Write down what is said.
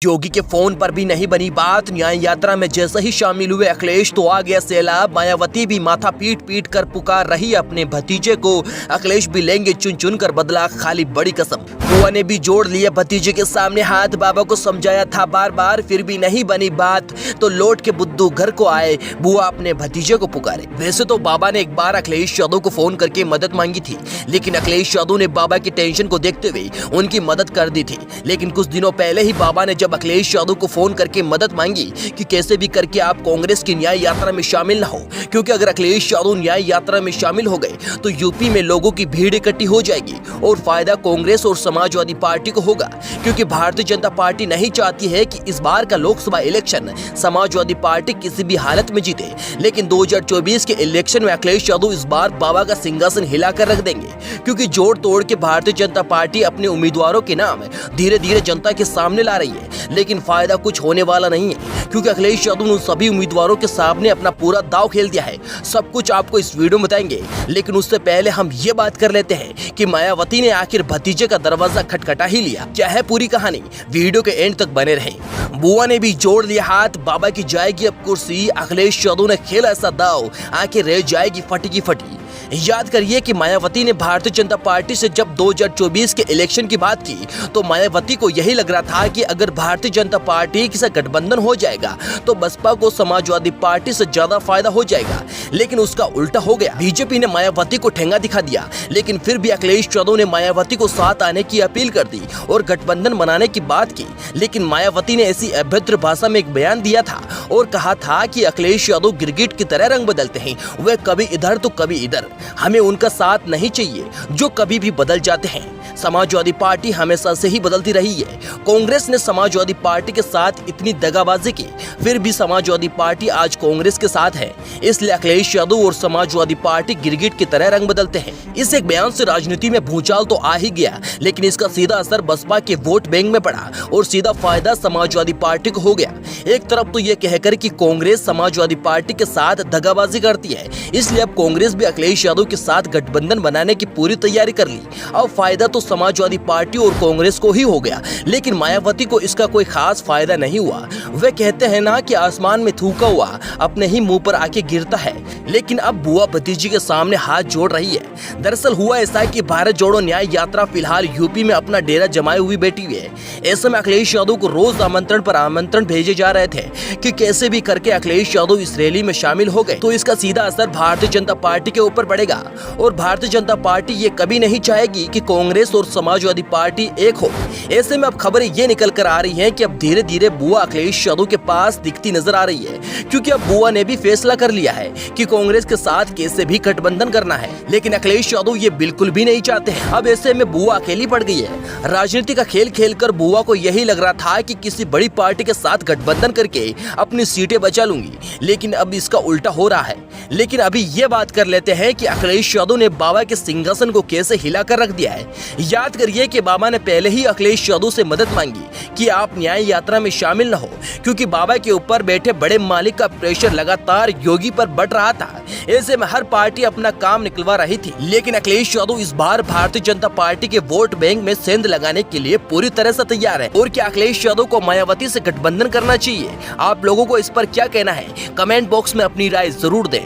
योगी के फोन पर भी नहीं बनी बात। न्याय यात्रा में जैसे ही शामिल हुए अखिलेश तो आ गया सैलाब। मायावती भी माथा पीट पीट कर पुकार रही अपने भतीजे को। अखिलेश भी लेंगे चुन चुन कर बदला खाली बड़ी कसम। बुआ ने भी जोड़ लिया भतीजे के सामने हाथ। बाबा को समझाया था बार बार फिर भी नहीं बनी बात, तो लौट के बुद्धू घर को आए। बुआ अपने भतीजे को पुकारे। वैसे तो बाबा ने एक बार अखिलेश यादव को फोन करके मदद मांगी थी, लेकिन अखिलेश यादव ने बाबा की टेंशन को देखते हुए उनकी मदद कर दी थी। लेकिन कुछ दिनों पहले ही बाबा ने जब अखिलेश यादव को फोन करके मदद मांगी कि कैसे भी करके आप कांग्रेस की न्याय यात्रा में शामिल न हो, क्योंकि अगर अखिलेश यादव न्याय यात्रा में शामिल हो गए तो यूपी में लोगों की भीड़ इकट्ठी हो जाएगी और फायदा कांग्रेस और समाजवादी पार्टी को होगा, क्योंकि भारतीय जनता पार्टी नहीं चाहती है कि इस बार का लोकसभा इलेक्शन समाजवादी पार्टी किसी भी हालत में जीते। लेकिन 2024 के इलेक्शन में अखिलेश यादव इस बार बाबा का सिंहासन हिलाकर रख देंगे, क्योंकि जोड़ तोड़ के भारतीय जनता पार्टी अपने उम्मीदवारों के नाम धीरे धीरे जनता के सामने ला रही है। लेकिन फायदा कुछ होने वाला नहीं है, क्योंकि अखिलेश यादव ने सभी उम्मीदवारों के सामने अपना पूरा दांव खेल दिया है। सब कुछ आपको इस वीडियो में बताएंगे, लेकिन उससे पहले हम ये बात कर लेते हैं कि मायावती ने आखिर भतीजे का दरवाजा खटखटा ही लिया। क्या है पूरी कहानी, वीडियो के एंड तक बने रहें। बुआ ने भी जोड़ लिया हाथ। बाबा की जाएगी अब कुर्सी। अखिलेश यादव ने खेला ऐसा दाव आखिर रह जाएगी फटी की फटी। याद करिए कि मायावती ने भारतीय जनता पार्टी से जब 2024 के इलेक्शन की बात की तो मायावती को यही लग रहा था कि अगर भारतीय जनता पार्टी से गठबंधन हो जाएगा तो बसपा को समाजवादी पार्टी से ज्यादा फायदा हो जाएगा, लेकिन उसका उल्टा हो गया। बीजेपी ने मायावती को ठेंगा दिखा दिया, लेकिन फिर भी अखिलेश यादव ने मायावती को साथ आने की अपील कर दी और गठबंधन बनाने की बात की। लेकिन मायावती ने ऐसी अभद्र भाषा में एक बयान दिया था और कहा था कि अखिलेश यादव गिरगिट की तरह रंग बदलते हैं, वे कभी इधर तो कभी इधर। हमें उनका साथ नहीं चाहिए जो कभी भी बदल जाते हैं। समाजवादी पार्टी हमेशा से ही बदलती रही है। कांग्रेस ने समाजवादी पार्टी के साथ इतनी दगाबाजी की, फिर भी समाजवादी पार्टी आज कांग्रेस के साथ है। इसलिए अखिलेश यादव और समाजवादी पार्टी गिरगिट की तरह रंग बदलते हैं। इस एक बयान से राजनीति में भूचाल तो आ ही गया, लेकिन इसका सीधा असर बसपा के वोट बैंक में पड़ा और सीधा फायदा समाजवादी पार्टी को हो गया। एक तरफ तो ये कहकर कि कांग्रेस समाजवादी पार्टी के साथ दगाबाजी करती है, इसलिए अब कांग्रेस भी अखिलेश यादव के साथ गठबंधन बनाने की पूरी तैयारी कर ली। अब फायदा तो समाजवादी पार्टी और कांग्रेस को ही हो गया, लेकिन मायावती को इसका कोई खास फायदा नहीं हुआ। वे कहते हैं ना कि आसमान में थूका हुआ अपने ही मुंह पर आके गिरता है। लेकिन अब बुआ भतीजी के सामने हाथ जोड़ रही है। दरअसल हुआ ऐसा कि भारत जोड़ो न्याय यात्रा फिलहाल यूपी में अपना डेरा जमाए हुई बैठी हुई है। ऐसे में अखिलेश यादव को रोज आमंत्रण पर आमंत्रण भेजे जा रहे थे कि कैसे भी करके अखिलेश यादव इस रैली में शामिल हो गए तो इसका सीधा असर भारतीय जनता पार्टी के ऊपर पड़ेगा। और भारतीय जनता पार्टी ये कभी नहीं चाहेगी कि कांग्रेस और समाजवादी पार्टी एक हो। ऐसे में अब खबरें ये निकल कर आ रही हैं कि अब धीरे धीरे बुआ अखिलेश यादव के पास दिखती नजर आ रही है, क्योंकि अब बुआ ने भी फैसला कर लिया है कि कांग्रेस के साथ कैसे भी गठबंधन करना है। लेकिन अखिलेश यादव ये बिल्कुल भी नहीं चाहते हैं। अब ऐसे में बुआ अकेली पड़ गई है। राजनीति का खेल खेलकर बुआ को यही लग रहा था कि किसी बड़ी पार्टी के साथ गठबंधन करके अपनी सीटें बचा लूंगी, लेकिन अब इसका उल्टा हो रहा है। लेकिन अभी ये बात कर लेते हैं कि अखिलेश यादव ने बाबा के सिंहासन को कैसे हिलाकर रख दिया है। याद करिए कि बाबा ने पहले ही अखिलेश यादव से मदद मांगी कि आप न्याय यात्रा में शामिल न हो, क्योंकि बाबा के ऊपर बैठे बड़े मालिक का प्रेशर लगातार योगी पर बढ़ रहा था। ऐसे में हर पार्टी अपना काम निकलवा रही थी, लेकिन अखिलेश यादव इस बार भारतीय जनता पार्टी के वोट बैंक में सेंध लगाने के लिए पूरी तरह से तैयार है। और क्या अखिलेश यादव को मायावती से गठबंधन करना चाहिए? आप लोगों को इस पर क्या कहना है? कमेंट बॉक्स में अपनी राय जरूर दें।